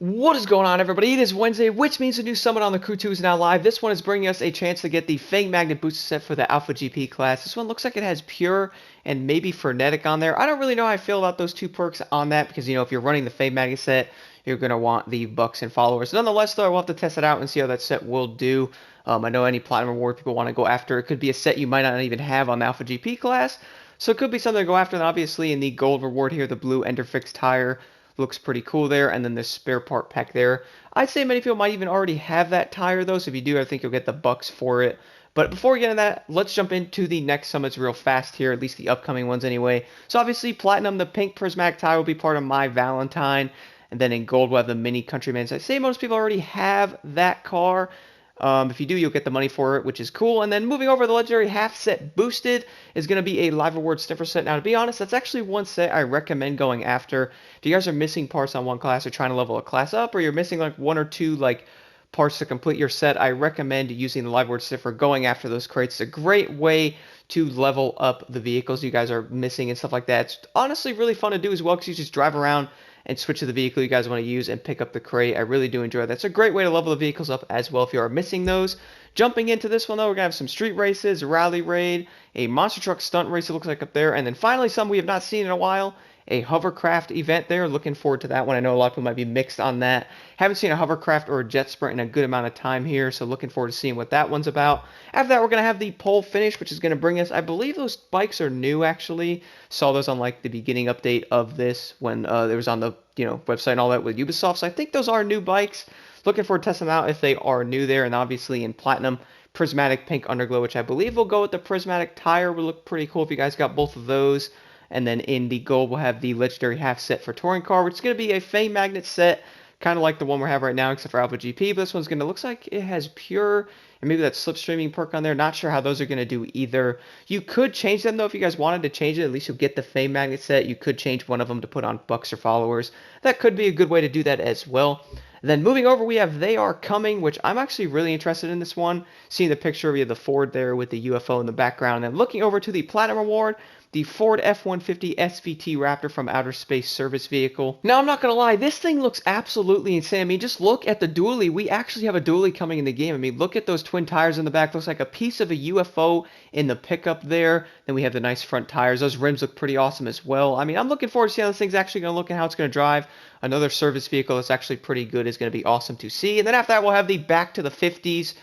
What is going on, everybody? It is Wednesday, which means the new summit on the Crew 2 is now live. This one is bringing us a chance to get the Fang Magnet booster set for the Alpha GP class. This one looks like it has Pure and maybe Frenetic on there. I don't really know how I feel about those two perks on that because, if you're running the Fang Magnet set, you're going to want the bucks and followers. Nonetheless, though, I will have to test it out and see how that set will do. I know any Platinum Reward people want to go after. It could be a set you might not even have on the Alpha GP class. So it could be something to go after. And obviously, in the gold reward here, the blue Enderfix tire looks pretty cool there, and then the spare part pack there. I'd say many people might even already have that tire though, so if you do, I think you'll get the bucks for it. But before we get into that, let's jump into the next summits real fast here, at least the upcoming ones anyway. So obviously Platinum, the pink prismatic tire will be part of my Valentine, and then in gold we'll have the Mini Countryman. So I'd say most people already have that car. If you do, you'll get the money for it, which is cool. And then moving over, the legendary half set boosted is going to be a live reward sniffer set. Now, to be honest, that's actually one set I recommend going after. If you guys are missing parts on one class or trying to level a class up, or you're missing like one or two parts to complete your set, I recommend using the live reward sniffer, going after those crates. It's a great way to level up the vehicles you guys are missing and stuff like that. It's honestly really fun to do as well because you just drive around and switch to the vehicle you guys want to use and pick up the crate. I really do enjoy that. It's a great way to level the vehicles up as well if you are missing those. Jumping into this one though, we're going to have some street races, rally raid, a monster truck stunt race it looks like up there, and then finally some we have not seen in a while, a hovercraft event there. Looking forward to that one. I know a lot of people might be mixed on that. Haven't seen a hovercraft or a jet sprint in a good amount of time here, so looking forward to seeing what that one's about. After that, we're going to have the pole finish, which is going to bring us, I believe those bikes are new actually. Saw those on the beginning update of this when it was on the website and all that with Ubisoft, so I think those are new bikes. Looking forward to testing them out if they are new there, and obviously in Platinum, Prismatic Pink Underglow, which I believe will go with the Prismatic Tire, will look pretty cool if you guys got both of those. And then in the gold, we'll have the legendary half set for Touring Car, which is going to be a Fang Magnet set, kind of like the one we have right now, except for Alpha GP. But this one's going to looks like it has Pure and maybe that slipstreaming perk on there. Not sure how those are going to do either. You could change them though if you guys wanted to change it. At least you'll get the Fang Magnet set. You could change one of them to put on bucks or followers. That could be a good way to do that as well. Then moving over, we have They Are Coming, which I'm actually really interested in this one. Seeing the picture of the Ford there with the UFO in the background. And then looking over to the Platinum Award, the Ford F-150 SVT Raptor from Outer Space Service Vehicle. Now, I'm not going to lie, this thing looks absolutely insane. I mean, just look at the dually. We actually have a dually coming in the game. I mean, look at those twin tires in the back. Looks like a piece of a UFO in the pickup there. Then we have the nice front tires. Those rims look pretty awesome as well. I mean, I'm looking forward to seeing how this thing's actually going to look and how it's going to drive. Another service vehicle that's actually pretty good is going to be awesome to see. And then after that, we'll have the Back to the 50s,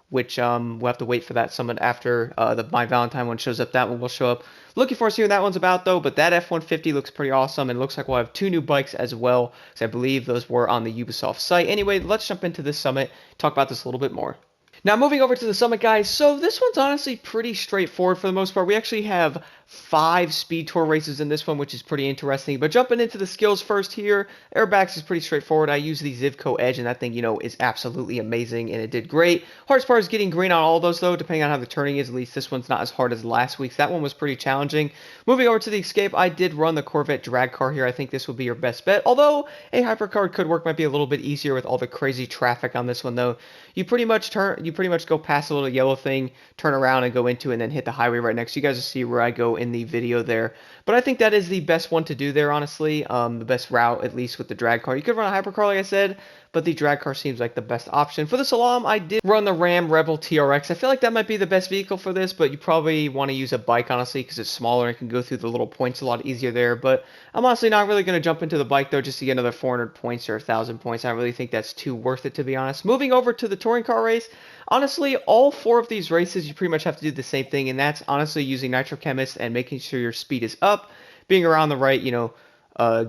which we'll have to wait for that summit after the My Valentine one shows up. That one will show up. Looking forward to seeing what that one's about, though. But that F-150 looks pretty awesome, and looks like we'll have two new bikes as well, because I believe those were on the Ubisoft site. Anyway, let's jump into this summit, talk about this a little bit more. Now, moving over to the summit, guys, so this one's honestly pretty straightforward for the most part. We actually have 5 speed tour races in this one, which is pretty interesting. But jumping into the skills first here, Aerobatics is pretty straightforward. I use the Zivko Edge, and that thing, is absolutely amazing, and it did great. Hardest part is getting green on all those, though, depending on how the turning is. At least this one's not as hard as last week's. That one was pretty challenging. Moving over to the escape, I did run the Corvette drag car here. I think this would be your best bet, although a hypercar could work, might be a little bit easier with all the crazy traffic on this one, though. You pretty much go past the little yellow thing, turn around and go into it, and then hit the highway right next. You guys will see where I go in the video there. But I think that is the best one to do there, honestly. The best route, at least with the drag car. You could run a hypercar, like I said, but the drag car seems like the best option. For the Slalom, I did run the Ram Rebel TRX. I feel like that might be the best vehicle for this, but you probably want to use a bike, honestly, because it's smaller and can go through the little points a lot easier there. But I'm honestly not really going to jump into the bike, though, just to get another 400 points or 1,000 points. I don't really think that's too worth it, to be honest. Moving over to the touring car race, honestly, all 4 of these races, you pretty much have to do the same thing, and that's honestly using Nitro Chemist and making sure your speed is up, being around the right,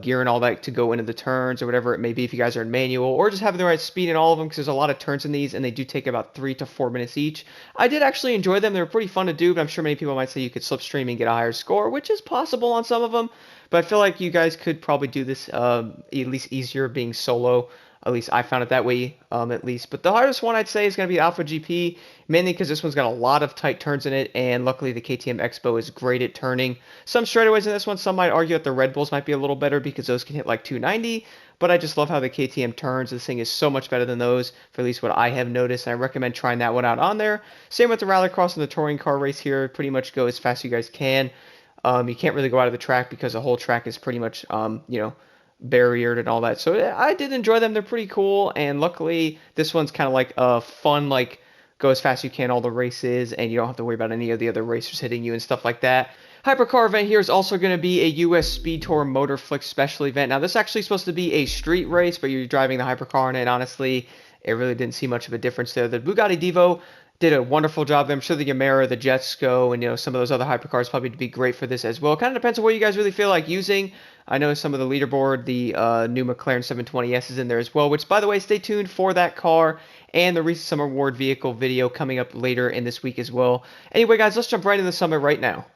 gear and all that to go into the turns or whatever it may be if you guys are in manual, or just having the right speed in all of them, because there's a lot of turns in these and they do take about 3 to 4 minutes each. I did actually enjoy them. They were pretty fun to do, but I'm sure many people might say you could slipstream and get a higher score, which is possible on some of them, but I feel like you guys could probably do this at least easier being solo. At least I found it that way, at least. But the hardest one I'd say is going to be Alpha GP, mainly because this one's got a lot of tight turns in it, and luckily the KTM Expo is great at turning. Some straightaways in this one, some might argue that the Red Bulls might be a little better because those can hit like 290, but I just love how the KTM turns. This thing is so much better than those, for at least what I have noticed, and I recommend trying that one out on there. Same with the Rallycross and the touring car race here. Pretty much go as fast as you guys can. You can't really go out of the track because the whole track is pretty much, barriered and all that. So yeah, I did enjoy them. They're pretty cool. And luckily, this one's kind of like a fun, like go as fast as you can all the races, and you don't have to worry about any of the other racers hitting you and stuff like that. Hypercar event here is also going to be a US Speed Tour Motorflix special event. Now, this is actually supposed to be a street race, but you're driving the hypercar in it. Honestly, it really didn't see much of a difference there. The Bugatti Divo did a wonderful job. I'm sure the Yamera, the Jetsko, and some of those other hypercars probably would be great for this as well. It kind of depends on what you guys really feel like using. I know some of the leaderboard, the new McLaren 720S is in there as well, which, by the way, stay tuned for that car and the recent Summer Award Vehicle video coming up later in this week as well. Anyway, guys, let's jump right into the summer right now.